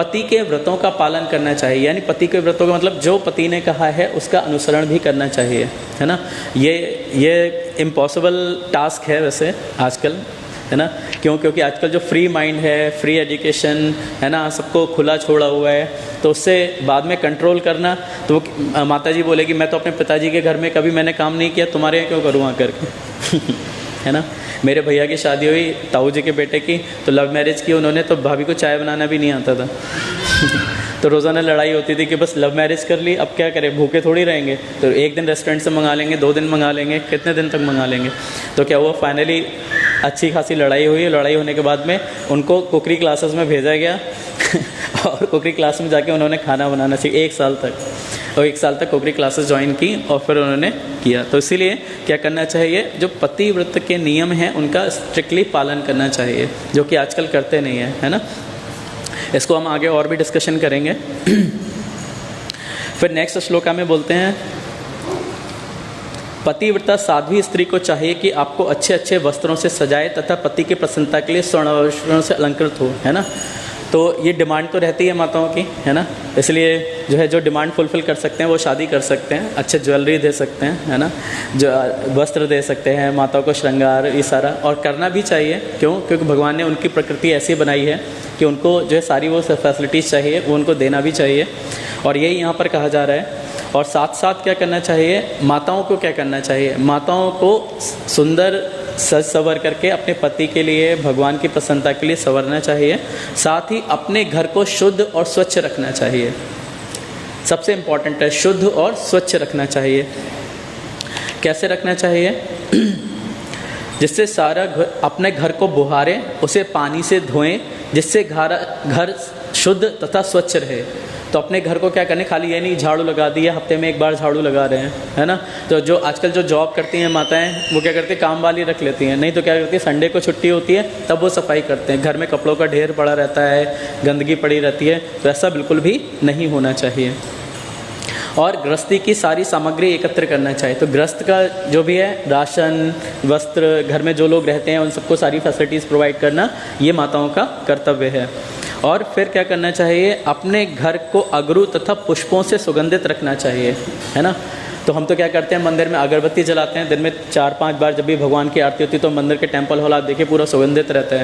पति के व्रतों का पालन करना चाहिए, यानी पति के व्रतों का मतलब जो पति ने कहा है उसका अनुसरण भी करना चाहिए, है ना। ये इम्पॉसिबल टास्क है वैसे आजकल, है ना। क्योंकि आजकल जो फ्री माइंड है, फ्री एजुकेशन है ना, सबको खुला छोड़ा हुआ है, तो उससे बाद में कंट्रोल करना, तो माता जी बोलेगी मैं तो अपने पिताजी के घर में कभी मैंने काम नहीं किया, तुम्हारे यहाँ क्यों करूँ आकर है ना। मेरे भैया की शादी हुई ताऊ जी के बेटे की, तो लव मैरिज की उन्होंने, तो भाभी को चाय बनाना भी नहीं आता था तो रोज़ाना लड़ाई होती थी कि बस लव मैरिज कर ली, अब क्या करें, भूखे थोड़ी रहेंगे, तो एक दिन रेस्टोरेंट से मंगा लेंगे, 2 दिन मंगा लेंगे, कितने दिन तक मंगा लेंगे। तो क्या हुआ, फाइनली अच्छी खासी लड़ाई हुई। लड़ाई होने के बाद में उनको कुकरी क्लासेस में भेजा गया और कुकरी क्लास में जाके उन्होंने खाना बनाना सीखा 1 साल तक, और 1 साल तक कुकरी क्लासेस ज्वाइन की और फिर उन्होंने किया। तो इसीलिए क्या करना चाहिए, जो पति व्रत के नियम हैं उनका स्ट्रिक्टली पालन करना चाहिए, जो कि आजकल करते नहीं है ना। इसको हम आगे और भी डिस्कशन करेंगे फिर नेक्स्ट श्लोका में बोलते हैं, पतिव्रता साध्वी स्त्री को चाहिए कि आपको अच्छे अच्छे वस्त्रों से सजाए तथा पति की प्रसन्नता के लिए स्वर्ण से अलंकृत हो, है ना। तो ये डिमांड तो रहती है माताओं की, है ना। इसलिए जो है, जो डिमांड फुलफ़िल कर सकते हैं वो शादी कर सकते हैं, अच्छे ज्वेलरी दे सकते हैं, है ना, जो वस्त्र दे सकते हैं, माताओं को श्रृंगार, ये सारा, और करना भी चाहिए। क्योंकि भगवान ने उनकी प्रकृति ऐसी बनाई है कि उनको जो है सारी वो फैसिलिटीज़ चाहिए, वो उनको देना भी चाहिए, और यही यहाँ पर कहा जा रहा है। और साथ साथ क्या करना चाहिए, माताओं को क्या करना चाहिए, माताओं को सुंदर सज संवर करके अपने पति के लिए, भगवान की प्रसन्नता के लिए संवरना चाहिए। साथ ही अपने घर को शुद्ध और स्वच्छ रखना चाहिए, सबसे इम्पॉर्टेंट है, शुद्ध और स्वच्छ रखना चाहिए। कैसे रखना चाहिए, जिससे सारा घर, अपने घर को बुहारें, उसे पानी से धोएं, जिससे घर शुद्ध तथा स्वच्छ रहे। तो अपने घर को क्या करने, खाली ये नहीं झाड़ू लगा दिया, हफ्ते में 1 बार झाड़ू लगा रहे हैं, है ना। तो जो आजकल जो जॉब करती हैं माताएं, वो क्या करती हैं, काम वाली रख लेती हैं, नहीं तो क्या करती है, संडे को छुट्टी होती है तब वो सफाई करते हैं, घर में कपड़ों का ढेर पड़ा रहता है, गंदगी पड़ी रहती है। तो ऐसा बिल्कुल भी नहीं होना चाहिए। और गृहस्थी की सारी सामग्री एकत्र करना चाहिए। तो गृहस्थ का जो भी है, राशन, वस्त्र, घर में जो लोग रहते हैं उन सबको सारी फैसिलिटीज़ प्रोवाइड करना, ये माताओं का कर्तव्य है। और फिर क्या करना चाहिए, अपने घर को अगरू तथा पुष्पों से सुगंधित रखना चाहिए, है ना। तो हम तो क्या करते हैं, मंदिर में अगरबत्ती जलाते हैं, दिन में 4-5 बार जब भी भगवान की आरती होती है, तो मंदिर के टेम्पल हॉल आप देखिए पूरा सुगंधित रहता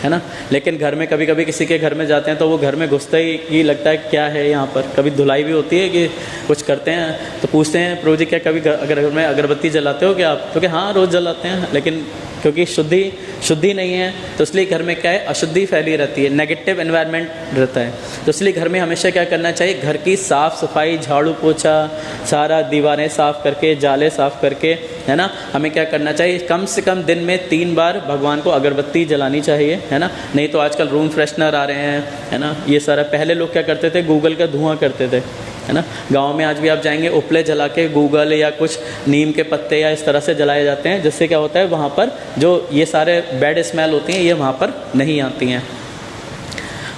है ना। लेकिन घर में कभी कभी किसी के घर में जाते हैं तो वो घर में घुसते ही लगता है क्या है यहाँ पर। कभी धुलाई भी होती है कि कुछ करते हैं तो पूछते हैं, प्रभु जी क्या कभी अगर घर में अगरबत्ती जलाते हो क्या आप, तो क्या हाँ रोज़ जलाते हैं, लेकिन क्योंकि शुद्धि नहीं है तो इसलिए घर में क्या है, अशुद्धि फैली रहती है, नेगेटिव एनवायरनमेंट रहता है। तो इसलिए घर में हमेशा क्या करना चाहिए, घर की साफ़ सफाई, झाड़ू पोछा, सारा दीवारें साफ़ करके, जाले साफ़ करके, है ना। हमें क्या करना चाहिए, कम से कम दिन में 3 बार भगवान को अगरबत्ती जलानी चाहिए, है ना। नहीं तो आजकल रूम फ्रेशनर आ रहे हैं, है ना, ये सारा। पहले लोग क्या करते थे, गूगल का धुआं करते थे, है ना। गांव में आज भी आप जाएंगे, उपले जला के गूगल या कुछ नीम के पत्ते या इस तरह से जलाए जाते हैं, जिससे क्या होता है, वहाँ पर जो ये सारे बैड स्मेल होती हैं ये वहाँ पर नहीं आती हैं।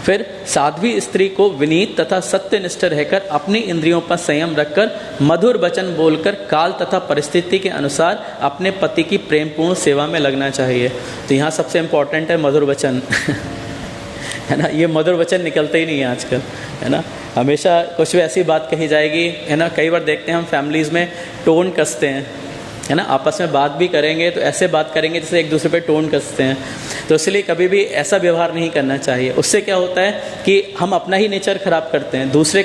फिर साध्वी स्त्री को विनीत तथा सत्यनिष्ठ रहकर अपनी इंद्रियों पर संयम रखकर मधुर वचन बोलकर काल तथा परिस्थिति के अनुसार अपने पति की प्रेमपूर्ण सेवा में लगना चाहिए। तो यहाँ सबसे इम्पोर्टेंट है मधुर वचन है ना। ये मधुर वचन निकलते ही नहीं है आजकल, है ना। हमेशा कुछ भी ऐसी बात कही जाएगी, है ना। कई बार देखते हैं हम फैमिलीज़ में टोन कसते हैं, है ना। आपस में बात भी करेंगे तो ऐसे बात करेंगे जैसे एक दूसरे पे टोन कसते हैं। तो इसलिए कभी भी ऐसा व्यवहार नहीं करना चाहिए। उससे क्या होता है कि हम अपना ही नेचर ख़राब करते हैं। दूसरे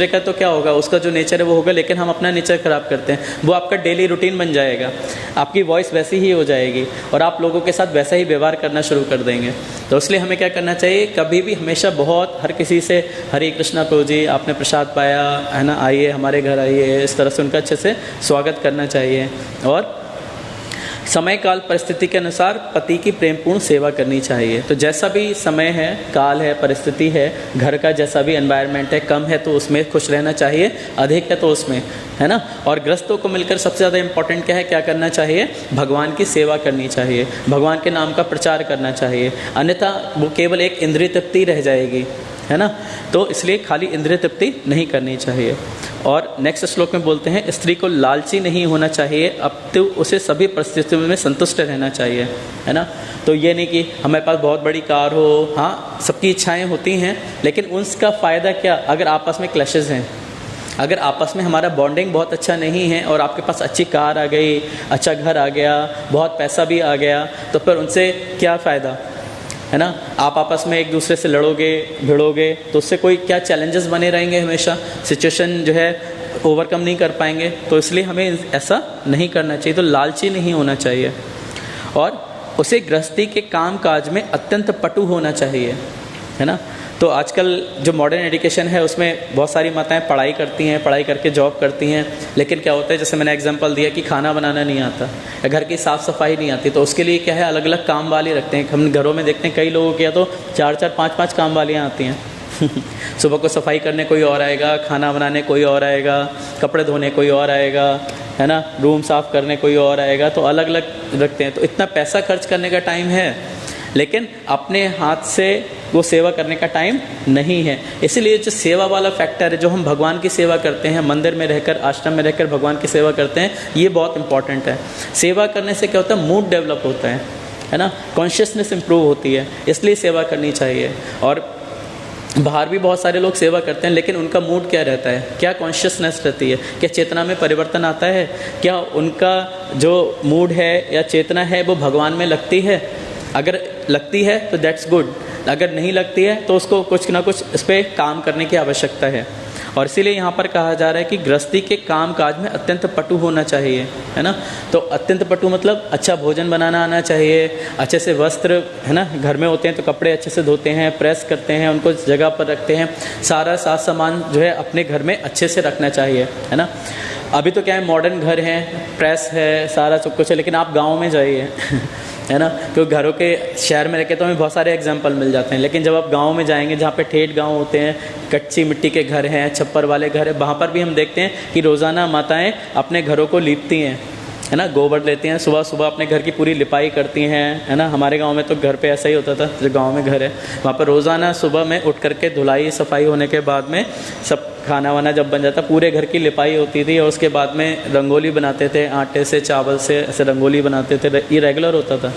का तो क्या होगा, उसका जो नेचर है वो होगा, लेकिन हम अपना नेचर ख़राब करते हैं। वो आपका डेली रूटीन बन जाएगा, आपकी वॉइस वैसी ही हो जाएगी और आप लोगों के साथ वैसा ही व्यवहार करना शुरू कर देंगे। तो इसलिए हमें क्या करना चाहिए, कभी भी हमेशा बहुत हर किसी से हरे कृष्णा प्रभु जी आपने प्रसाद पाया, है ना, आइए हमारे घर आइए, इस तरह से उनका अच्छे से स्वागत करना चाहिए। और समय काल परिस्थिति के अनुसार पति की प्रेमपूर्ण सेवा करनी चाहिए। तो जैसा भी समय है, काल है, परिस्थिति है, घर का जैसा भी एनवायरनमेंट है, कम है तो उसमें खुश रहना चाहिए, अधिक है तो उसमें, है ना। और गृहस्थों को मिलकर सबसे ज़्यादा इंपॉर्टेंट क्या है, क्या करना चाहिए, भगवान की सेवा करनी चाहिए, भगवान के नाम का प्रचार करना चाहिए। अन्यथा वो केवल एक इंद्रिय तृप्ति रह जाएगी, है ना। तो इसलिए खाली इंद्रिय तृप्ति नहीं करनी चाहिए। और नेक्स्ट श्लोक में बोलते हैं, स्त्री को लालची नहीं होना चाहिए, अब तो उसे सभी परिस्थितियों में संतुष्ट रहना चाहिए, है ना। तो ये नहीं कि हमारे पास बहुत बड़ी कार हो, हाँ सबकी इच्छाएं होती हैं, लेकिन उसका फ़ायदा क्या अगर आपस में क्लैशेस हैं, अगर आपस में हमारा बॉन्डिंग बहुत अच्छा नहीं है और आपके पास अच्छी कार आ गई, अच्छा घर आ गया, बहुत पैसा भी आ गया, तो फिर उनसे क्या फ़ायदा, है ना। आप आपस में एक दूसरे से लड़ोगे भिड़ोगे तो उससे कोई क्या चैलेंजेस बने रहेंगे, हमेशा सिचुएशन जो है ओवरकम नहीं कर पाएंगे। तो इसलिए हमें ऐसा नहीं करना चाहिए, तो लालची नहीं होना चाहिए। और उसे गृहस्थी के काम काज में अत्यंत पटु होना चाहिए, है ना। तो आजकल जो मॉडर्न एजुकेशन है उसमें बहुत सारी माताएं पढ़ाई करती हैं, पढ़ाई करके जॉब करती हैं, लेकिन क्या होता है, जैसे मैंने एग्जांपल दिया कि खाना बनाना नहीं आता या घर की साफ़ सफाई नहीं आती, तो उसके लिए क्या है अलग अलग काम वाली रखते हैं। हम घरों में देखते हैं कई लोगों के तो 4-4 5-5 काम वालियाँ आती हैं सुबह को सफाई करने कोई और आएगा, खाना बनाने कोई और आएगा, कपड़े धोने कोई और आएगा, है ना, रूम साफ़ करने कोई और आएगा, तो अलग अलग रखते हैं। तो इतना पैसा खर्च करने का टाइम है, लेकिन अपने हाथ से वो सेवा करने का टाइम नहीं है। इसीलिए जो सेवा वाला फैक्टर है, जो हम भगवान की सेवा करते हैं, मंदिर में रहकर आश्रम में रहकर भगवान की सेवा करते हैं, ये बहुत इंपॉर्टेंट है। सेवा करने से क्या होता है, मूड डेवलप होता है ना, कॉन्शियसनेस इंप्रूव होती है, इसलिए सेवा करनी चाहिए। और बाहर भी बहुत सारे लोग सेवा करते हैं, लेकिन उनका मूड क्या रहता है, क्या कॉन्शियसनेस रहती है, क्या चेतना में परिवर्तन आता है, क्या उनका जो मूड है या चेतना है वो भगवान में लगती है। अगर लगती है तो दैट्स गुड, अगर नहीं लगती है तो उसको कुछ ना कुछ इस पर काम करने की आवश्यकता है। और इसीलिए यहाँ पर कहा जा रहा है कि गृहस्थी के काम काज में अत्यंत पटु होना चाहिए, है ना। तो अत्यंत पटु मतलब अच्छा भोजन बनाना आना चाहिए, अच्छे से वस्त्र, है ना, घर में होते हैं तो कपड़े अच्छे से धोते हैं, प्रेस करते हैं, उनको जगह पर रखते हैं, सारा साज सामान जो है अपने घर में अच्छे से रखना चाहिए, है ना। अभी तो क्या है, मॉडर्न घर हैं, प्रेस है, सारा सब कुछ है, लेकिन आप गाँव में जाइए है ना, क्योंकि घरों के शहर में रह के तो हमें बहुत सारे एग्जाम्पल मिल जाते हैं, लेकिन जब आप गांव में जाएंगे जहाँ पे ठेठ गांव होते हैं, कच्ची मिट्टी के घर हैं, छप्पर वाले घर हैं, वहाँ पर भी हम देखते हैं कि रोज़ाना माताएं अपने घरों को लीपती हैं, है ना, गोबर लेती हैं, सुबह सुबह अपने घर की पूरी लिपाई करती हैं, है ना। हमारे गांव में तो घर पे ऐसा ही होता था, जो गांव में घर है वहाँ पर रोज़ाना सुबह में उठ करके धुलाई सफाई होने के बाद में सब खाना वाना जब बन जाता पूरे घर की लिपाई होती थी, और उसके बाद में रंगोली बनाते थे, आटे से चावल से ऐसे रंगोली बनाते थे, ये रेगुलर होता था,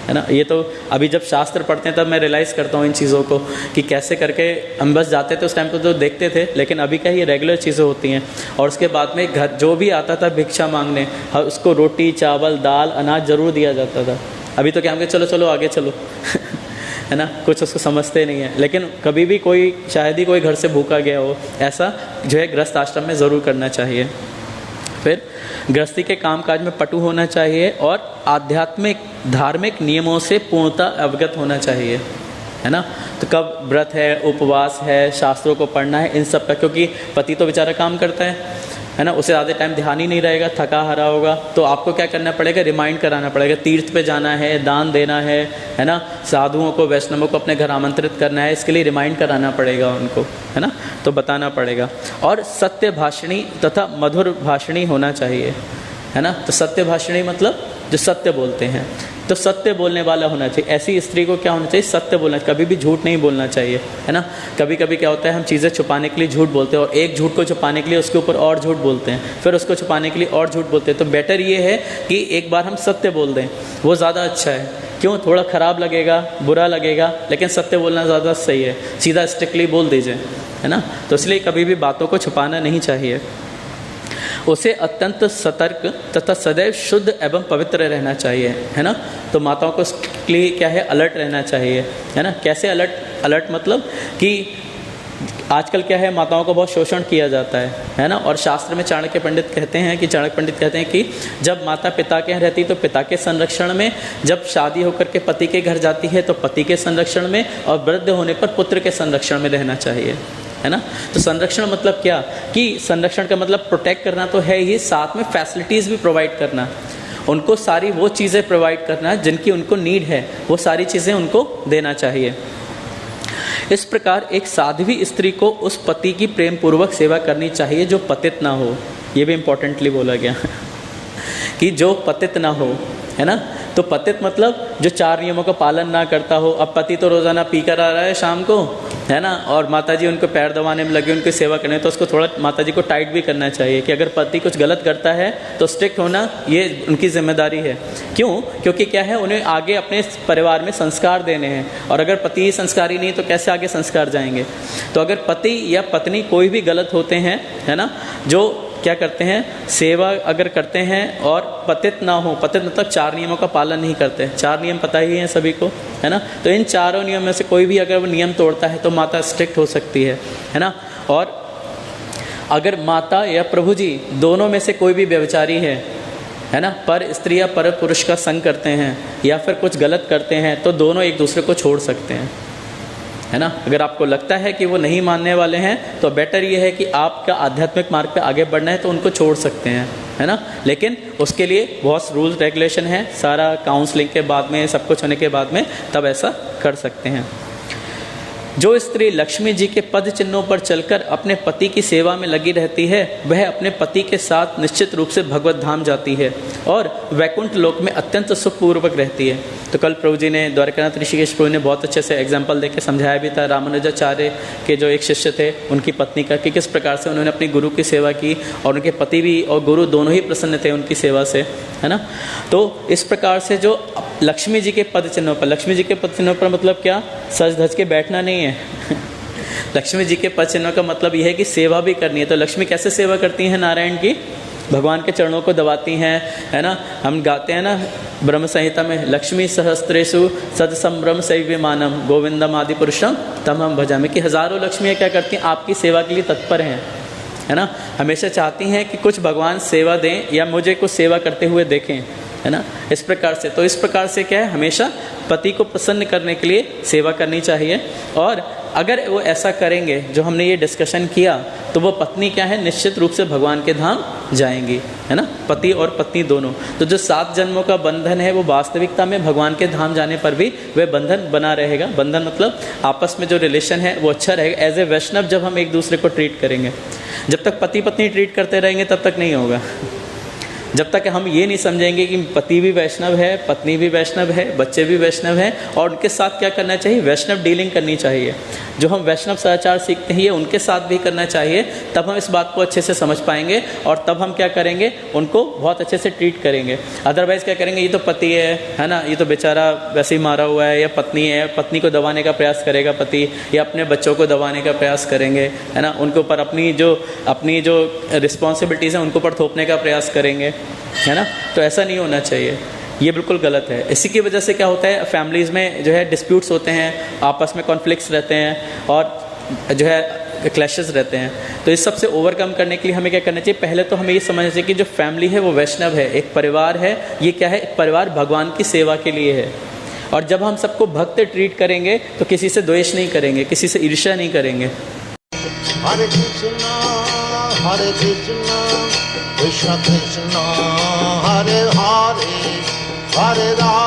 है ना। ये तो अभी जब शास्त्र पढ़ते हैं तब मैं रियलाइज़ करता हूँ इन चीज़ों को कि कैसे करके हम बस जाते थे उस टाइम पे तो देखते थे, लेकिन अभी क्या ये रेगुलर चीज़ें होती हैं। और उसके बाद में घर जो भी आता था भिक्षा मांगने, उसको रोटी चावल दाल अनाज ज़रूर दिया जाता था। अभी तो क्या हम चलो चलो आगे चलो है ना, कुछ उसको समझते नहीं है, लेकिन कभी भी कोई शायद ही कोई घर से भूखा गया हो, ऐसा जो है गृहस्थ आश्रम में ज़रूर करना चाहिए। फिर गृहस्थी के कामकाज में पटु होना चाहिए और आध्यात्मिक धार्मिक नियमों से पूर्णतः अवगत होना चाहिए, है ना। तो कब व्रत है, उपवास है, शास्त्रों को पढ़ना है, इन सब का, क्योंकि पति तो बेचारा काम करता है ना, उसे आधे टाइम ध्यान ही नहीं रहेगा, थका हारा होगा, तो आपको क्या करना पड़ेगा, रिमाइंड कराना पड़ेगा, तीर्थ पे जाना है, दान देना है ना, साधुओं को वैष्णवों को अपने घर आमंत्रित करना है, इसके लिए रिमाइंड कराना पड़ेगा उनको, है ना, तो बताना पड़ेगा। और सत्य भाषणी तथा मधुर भाषणी होना चाहिए, है ना। तो सत्य भाषणी मतलब जो सत्य बोलते हैं, तो सत्य बोलने वाला होना चाहिए। ऐसी स्त्री को क्या होना चाहिए, सत्य बोलना, कभी भी झूठ नहीं बोलना चाहिए, है ना। कभी कभी क्या होता है, हम चीज़ें छुपाने के लिए झूठ बोलते हैं, और एक झूठ को छुपाने के लिए उसके ऊपर और झूठ बोलते हैं, फिर उसको छुपाने के लिए और झूठ बोलते हैं। तो बेटर ये है कि एक बार हम सत्य बोल दें, वो ज़्यादा अच्छा है। क्यों, थोड़ा ख़राब लगेगा, बुरा लगेगा, लेकिन सत्य बोलना ज़्यादा सही है, सीधा स्ट्रिक्टली बोल दीजिए, है ना। तो इसलिए कभी भी बातों को छुपाना नहीं चाहिए। उसे अत्यंत सतर्क तथा सदैव शुद्ध एवं पवित्र रहना चाहिए, है ना। तो माताओं को इसके लिए क्या है, अलर्ट रहना चाहिए, है ना। कैसे अलर्ट मतलब कि आजकल क्या है, माताओं को बहुत शोषण किया जाता है ना। और शास्त्र में चाणक्य पंडित कहते हैं कि जब माता पिता के यहाँ रहती तो पिता के संरक्षण में, जब शादी होकर के पति के घर जाती है तो पति के संरक्षण में, और वृद्ध होने पर पुत्र के संरक्षण में रहना चाहिए, है ना। तो संरक्षण मतलब क्या, कि संरक्षण का मतलब प्रोटेक्ट करना तो है ही, साथ में फैसिलिटीज़ भी प्रोवाइड करना, उनको सारी वो चीज़ें प्रोवाइड करना जिनकी उनको नीड है, वो सारी चीज़ें उनको देना चाहिए। इस प्रकार एक साध्वी स्त्री को उस पति की प्रेम पूर्वक सेवा करनी चाहिए जो पतित ना हो। ये भी इम्पोर्टेंटली बोला गया कि जो पतित ना हो, है ना। तो पतित मतलब जो 4 नियमों का पालन ना करता हो। अब पति तो रोज़ाना पी कर आ रहा है शाम को, है ना, और माताजी उनको पैर दबाने में लगी, उनकी सेवा करने, तो उसको थोड़ा माताजी को टाइट भी करना चाहिए कि अगर पति कुछ गलत करता है तो स्ट्रिक्ट होना ये उनकी जिम्मेदारी है। क्यों? क्योंकि क्या है, उन्हें आगे अपने परिवार में संस्कार देने हैं, और अगर पति ही संस्कारी नहीं तो कैसे आगे संस्कार जाएंगे। तो अगर पति या पत्नी कोई भी गलत होते हैं, है ना, जो क्या करते हैं, सेवा अगर करते हैं और पतित ना हो, पतित मतलब 4 नियमों का पालन नहीं करते, 4 नियम पता ही है सभी को, है ना, तो इन 4 नियम में से कोई भी अगर वो नियम तोड़ता है तो माता स्ट्रिक्ट हो सकती है ना। और अगर माता या प्रभु जी दोनों में से कोई भी व्यभिचारी है ना, पर स्त्री या पर पुरुष का संग करते हैं या फिर कुछ गलत करते हैं, तो दोनों एक दूसरे को छोड़ सकते हैं, है ना। अगर आपको लगता है कि वो नहीं मानने वाले हैं तो बेटर ये है कि आपका आध्यात्मिक मार्ग पे आगे बढ़ना है तो उनको छोड़ सकते हैं, है ना। लेकिन उसके लिए बहुत रूल्स रेगुलेशन है, सारा काउंसलिंग के बाद में, सब कुछ होने के बाद में तब ऐसा कर सकते हैं। जो स्त्री लक्ष्मी जी के पद चिन्हों पर चलकर अपने पति की सेवा में लगी रहती है, वह अपने पति के साथ निश्चित रूप से भगवत धाम जाती है और वैकुंठ लोक में अत्यंत सुखपूर्वक रहती है। तो कल प्रभु जी ने, द्वारकानाथ ऋषिकेश प्रभु ने बहुत अच्छे से एग्जाम्पल देके समझाया भी था, रामानुजाचार्य के जो एक शिष्य थे उनकी पत्नी का, कि किस प्रकार से उन्होंने अपनी गुरु की सेवा की और उनके पति भी और गुरु दोनों ही प्रसन्न थे उनकी सेवा से, है ना। तो इस प्रकार से जो लक्ष्मी जी के पद चिन्हों पर, लक्ष्मी जी के पद चिन्हों पर मतलब क्या, सज धज के बैठना नहीं है लक्ष्मी जी के पद चिन्हों का मतलब यह है कि सेवा भी करनी है। तो लक्ष्मी कैसे सेवा करती हैं नारायण की, भगवान के चरणों को दबाती हैं, है ना। हम गाते हैं ना ब्रह्म संहिता में, लक्ष्मी सहस्त्रेषु सद संभ्रम सैव्यमानम गोविंदम आदि पुरुषम तम हम भजामि, कि हजारों लक्ष्मियाँ क्या करती हैं, आपकी सेवा के लिए तत्पर हैं, है ना। हमेशा चाहती हैं कि कुछ भगवान सेवा दें या मुझे कुछ सेवा करते हुए देखें, है ना, इस प्रकार से। तो इस प्रकार से क्या है, हमेशा पति को प्रसन्न करने के लिए सेवा करनी चाहिए। और अगर वो ऐसा करेंगे, जो हमने ये डिस्कशन किया, तो वो पत्नी क्या है, निश्चित रूप से भगवान के धाम जाएंगी, है ना, पति और पत्नी दोनों। तो जो 7 जन्मों का बंधन है वो वास्तविकता में भगवान के धाम जाने पर भी वह बंधन बना रहेगा। बंधन मतलब आपस में जो रिलेशन है वो अच्छा रहेगा। एज ए वैष्णव जब हम एक दूसरे को ट्रीट करेंगे, जब तक पति पत्नी ट्रीट करते रहेंगे तब तक नहीं होगा। जब तक हम ये नहीं समझेंगे कि पति भी वैष्णव है, पत्नी भी वैष्णव है, बच्चे भी वैष्णव हैं, और उनके साथ क्या करना चाहिए, वैष्णव डीलिंग करनी चाहिए। जो हम वैष्णव सदाचार सीखते हैं ये उनके साथ भी करना चाहिए, तब हम इस बात को अच्छे से समझ पाएंगे और तब हम क्या करेंगे, उनको बहुत अच्छे से ट्रीट करेंगे। अदरवाइज़ क्या करेंगे, ये तो पति है ना, ये तो बेचारा वैसे ही मारा हुआ है, या पत्नी है, पत्नी को दबाने का प्रयास करेगा पति, या अपने बच्चों को दबाने का प्रयास करेंगे, है ना, उनके ऊपर अपनी जो रिस्पॉन्सिबिलिटीज़ हैं उनके ऊपर थोपने का प्रयास करेंगे, है ना। तो ऐसा नहीं होना चाहिए, ये बिल्कुल गलत है। इसी की वजह से क्या होता है, फैमिलीज़ में जो है डिस्प्यूट्स होते हैं, आपस में कॉन्फ्लिक्ट्स रहते हैं और जो है क्लैशेस रहते हैं। तो इस सब से ओवरकम करने के लिए हमें क्या करना चाहिए, पहले तो हमें ये समझना चाहिए कि जो फैमिली है वो वैष्णव है, एक परिवार है, ये क्या है, एक परिवार भगवान की सेवा के लिए है। और जब हम सबको भक्त ट्रीट करेंगे तो किसी से द्वेष नहीं करेंगे, किसी से ईर्ष्या नहीं करेंगे। हरे कृष्णा कृष्ण कृष्ण हरे हरे हरे राम